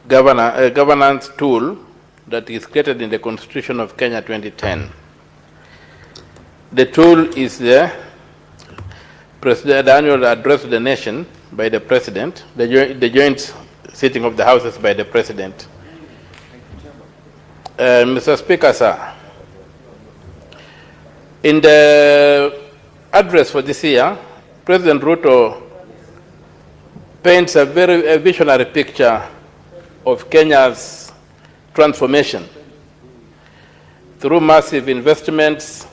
governance tool that is created in the Constitution of Kenya 2010. The tool is the annual address to the nation by the President, the joint sitting of the Houses by the President. Mr. Speaker, sir, in the address for this year, President Ruto paints a very visionary picture of Kenya's transformation through massive investments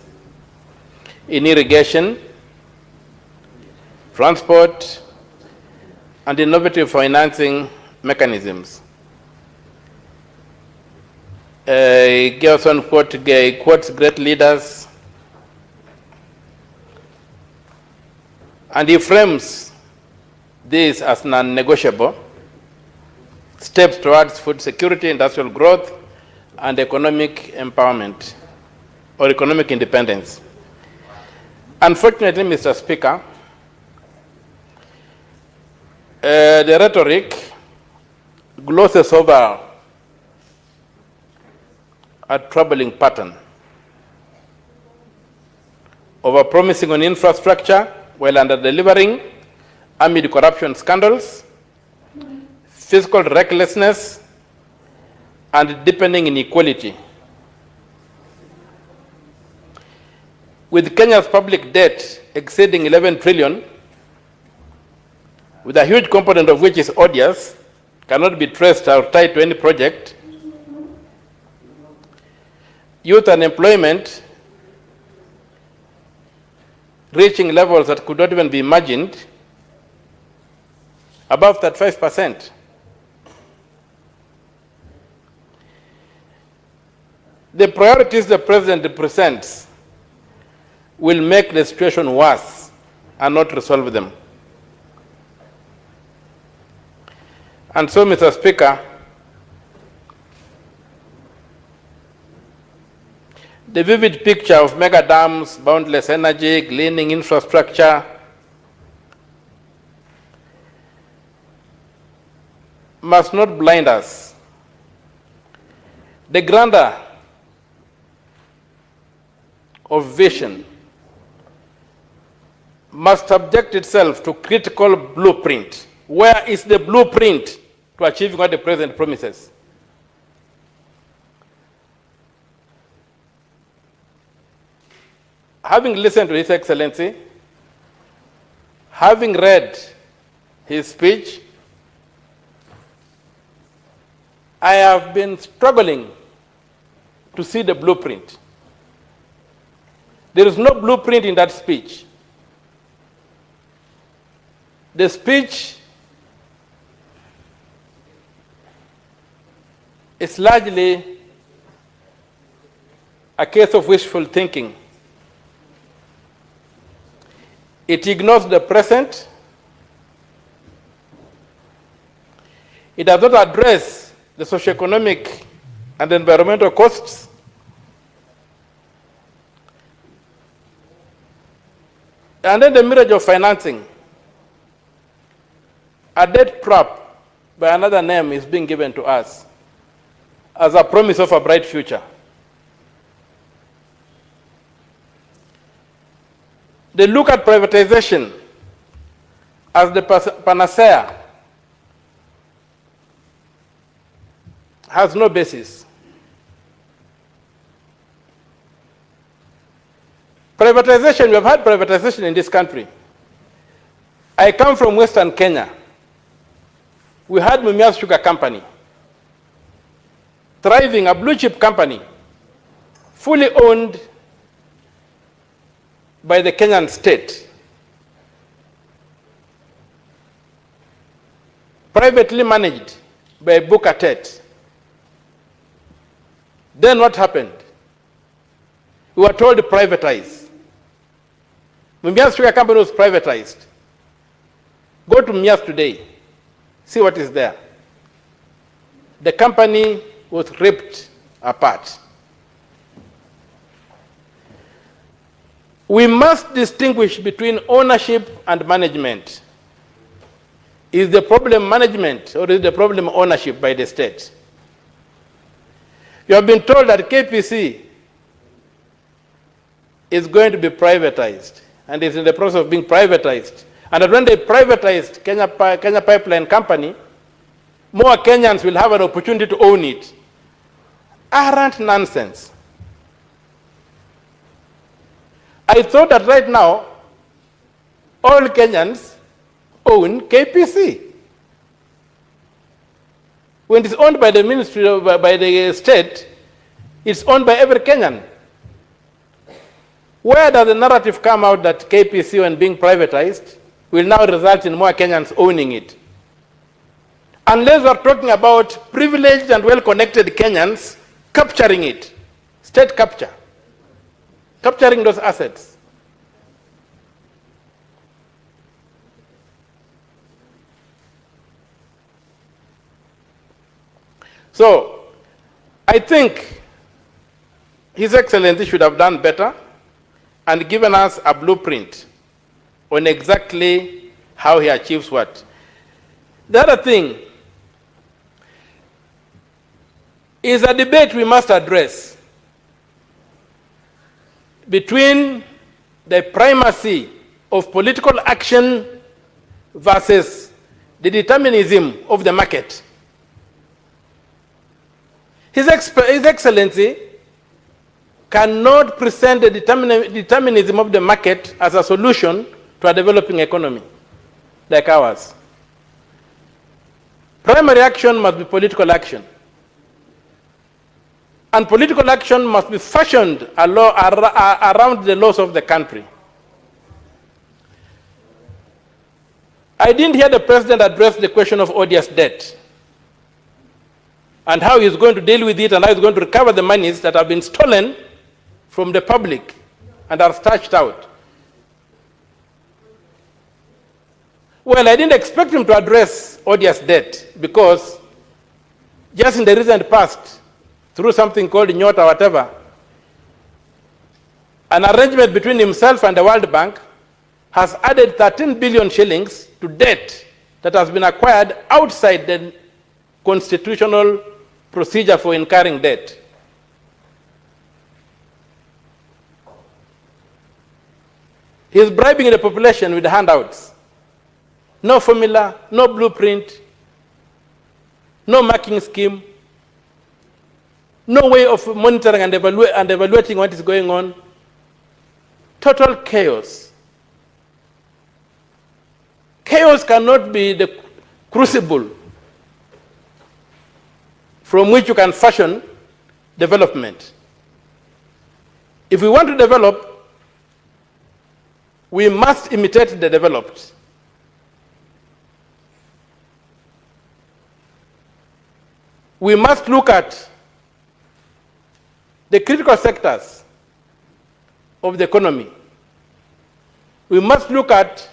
in irrigation, transport, and innovative financing mechanisms. Gerson quotes great leaders, and he frames this as non-negotiable steps towards food security, industrial growth, and economic empowerment or economic independence. Unfortunately, Mr. Speaker, the rhetoric glosses over a troubling pattern over promising on infrastructure while under-delivering amid corruption scandals, fiscal recklessness, and deepening inequality. With Kenya's public debt exceeding 11 trillion, with a huge component of which is odious, cannot be traced or tied to any project, youth unemployment reaching levels that could not even be imagined, above 35%. The priorities the President presents will make the situation worse and not resolve them. And so, Mr. Speaker, the vivid picture of mega dams, boundless energy, gleaning infrastructure, must not blind us. The grandeur of vision must subject itself to critical blueprint. Where is the blueprint to achieving what the President promises? Having listened to His Excellency, having read his speech, I have been struggling to see the blueprint. There is no blueprint in that speech. The speech is largely a case of wishful thinking. It ignores the present. It does not address the socioeconomic and environmental costs. And then the mirage of financing. A debt trap by another name is being given to us as a promise of a bright future. They look at privatization as the panacea. Has no basis. Privatization, we have had privatization in this country. I come from Western Kenya. We had Mumias Sugar Company, thriving, a blue chip company, fully owned by the Kenyan state, privately managed by Bukatet. Then what happened? We were told to privatize. Mumias Sugar Company was privatized. Go to Mumias today, see what is there. The company was ripped apart. We must distinguish between ownership and management. Is the problem management or is the problem ownership by the state? You have been told that KPC is going to be privatized and is in the process of being privatized. And that when they privatized Kenya Pipeline Company, more Kenyans will have an opportunity to own it. Arrant nonsense. I thought that right now, all Kenyans own KPC. When it's owned by the ministry, by the state, it's owned by every Kenyan. Where does the narrative come out that KPC, when being privatized, will now result in more Kenyans owning it? Unless we're talking about privileged and well-connected Kenyans capturing it, state capture, capturing those assets. So, I think His Excellency should have done better and given us a blueprint on exactly how he achieves what. The other thing is a debate we must address between the primacy of political action versus the determinism of the market. His Excellency cannot present the determinism of the market as a solution to a developing economy like ours. Primary action must be political action. And political action must be fashioned around the laws of the country. I didn't hear the president address the question of odious debt and how he's going to deal with it and how he's going to recover the monies that have been stolen from the public and are stashed out. Well, I didn't expect him to address odious debt because just in the recent past, through something called Nyota or whatever, an arrangement between himself and the World Bank has added 13 billion shillings to debt that has been acquired outside the constitutional procedure for incurring debt. He's bribing the population with handouts. No formula, no blueprint, no marking scheme, no way of monitoring and evaluating what is going on. Total chaos. Chaos cannot be the crucible from which you can fashion development. If we want to develop, we must imitate the developed. We must look at the critical sectors of the economy. We must look at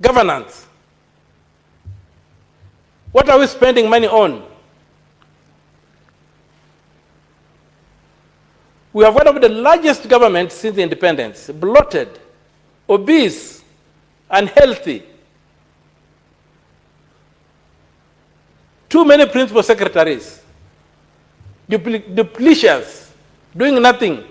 governance. What are we spending money on? We have one of the largest governments since independence, bloated, obese, unhealthy. Too many principal secretaries, duplicious, doing nothing.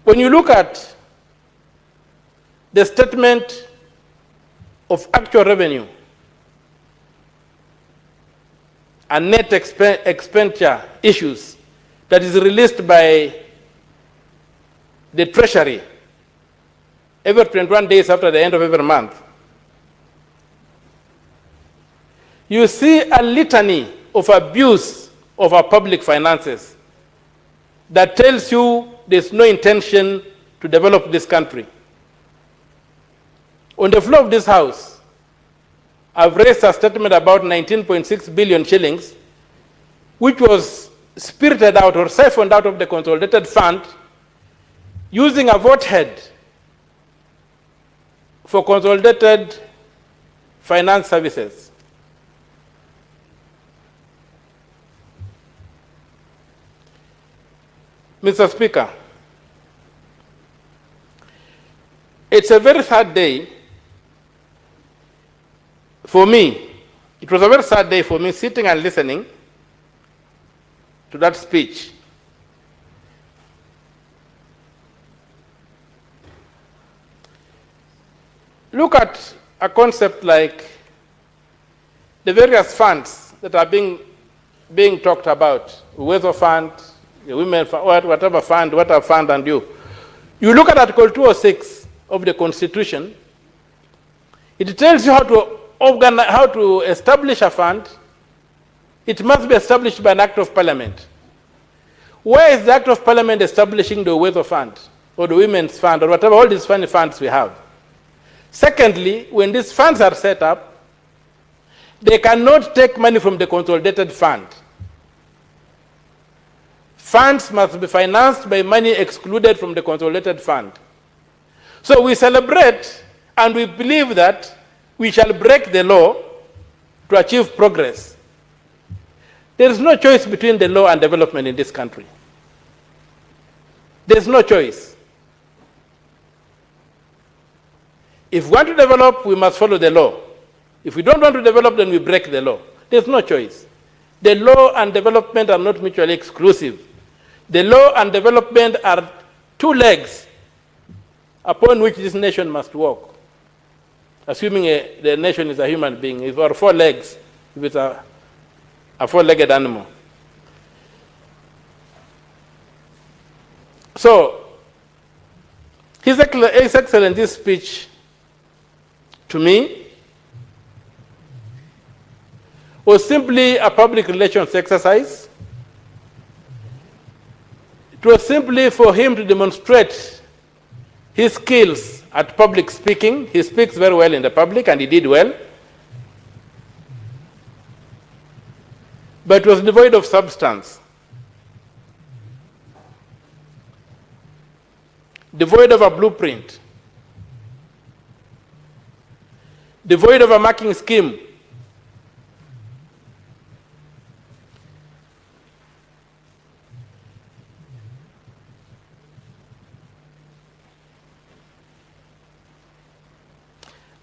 When you look at the statement of actual revenue and net expenditure issues that is released by the Treasury every 21 days after the end of every month, you see a litany of abuse of our public finances that tells you there's no intention to develop this country. On the floor of this House, I've raised a statement about 19.6 billion shillings, which was spirited out or siphoned out of the consolidated fund using a vote head for consolidated finance services. Mr. Speaker, It's a very sad day for me. It was a very sad day for me sitting and listening to that speech. Look at a concept like the various funds that are being talked about, Weather Fund, the Women Fund, whatever fund, and you. You look at Article 206 of the Constitution, it tells you how to establish a fund. It must be established by an Act of Parliament. Where is the Act of Parliament establishing the Weather Fund, or the Women's Fund, or whatever, all these funds we have? Secondly, when these funds are set up, they cannot take money from the consolidated fund. Funds must be financed by money excluded from the consolidated fund. So we celebrate and we believe that we shall break the law to achieve progress. There is no choice between the law and development in this country. There is no choice. If we want to develop, we must follow the law. If we don't want to develop, then we break the law. There's no choice. The law and development are not mutually exclusive. The law and development are two legs upon which this nation must walk. Assuming the nation is a human being, if or four legs, if it's a four-legged animal. So, His Excellency's speech to me was simply a public relations exercise. It was simply for him to demonstrate his skills at public speaking. He speaks very well in the public, and he did well. But it was devoid of substance, devoid of a blueprint, devoid of a marking scheme.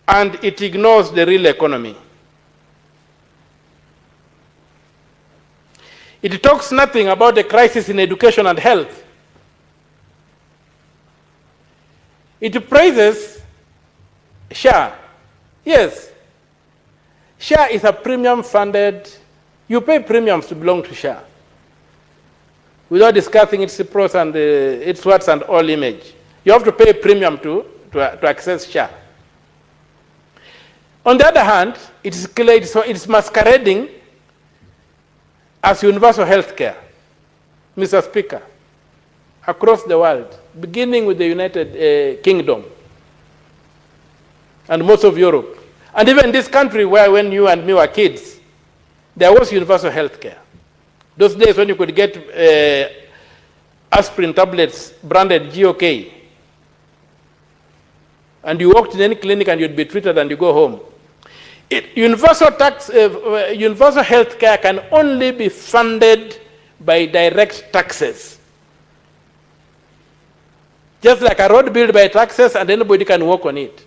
And it ignores the real economy. It talks nothing about the crisis in education and health. It praises SHA. Yes, SHA is a premium funded, you pay premiums to belong to SHA without discussing its pros and its words and all image. You have to pay a premium to access SHA. On the other hand, it is clear it's masquerading as universal health care, Mr. Speaker, across the world, beginning with the United Kingdom and most of Europe. And even this country where when you and me were kids, there was universal health care. Those days when you could get aspirin tablets branded GOK, and you walked in any clinic and you'd be treated and you go home. Universal health care can only be funded by direct taxes. Just like a road built by taxes and anybody can walk on it.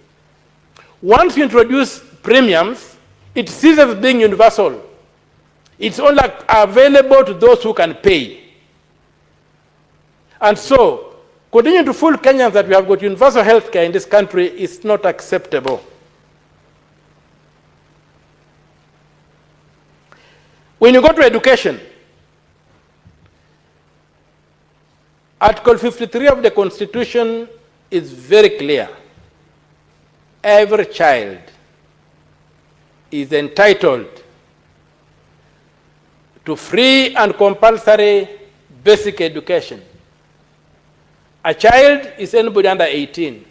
Once you introduce premiums, it ceases being universal. It's only available to those who can pay. And so, continuing to fool Kenyans that we have got universal health care in this country is not acceptable. When you go to education, Article 53 of the Constitution is very clear. Every child is entitled to free and compulsory basic education. A child is anybody under 18.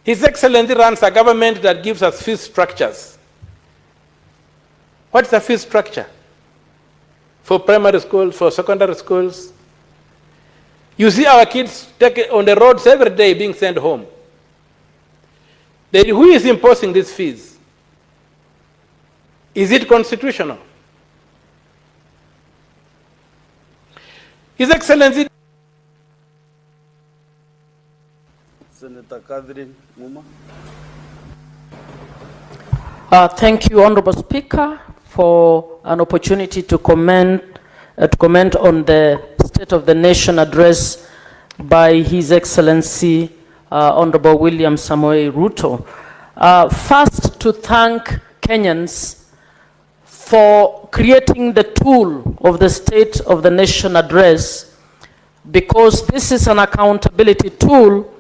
His Excellency runs a government that gives us fee structures. What's the fee structure? For primary schools, for secondary schools? You see our kids on the roads every day being sent home. Who is imposing these fees? Is it constitutional? His Excellency Senator Catherine Muma. Thank you, Honorable Speaker, for an opportunity to comment on the State of the Nation address by His Excellency Honorable William Samoei Ruto. First, to thank Kenyans for creating the tool of the State of the Nation address, because this is an accountability tool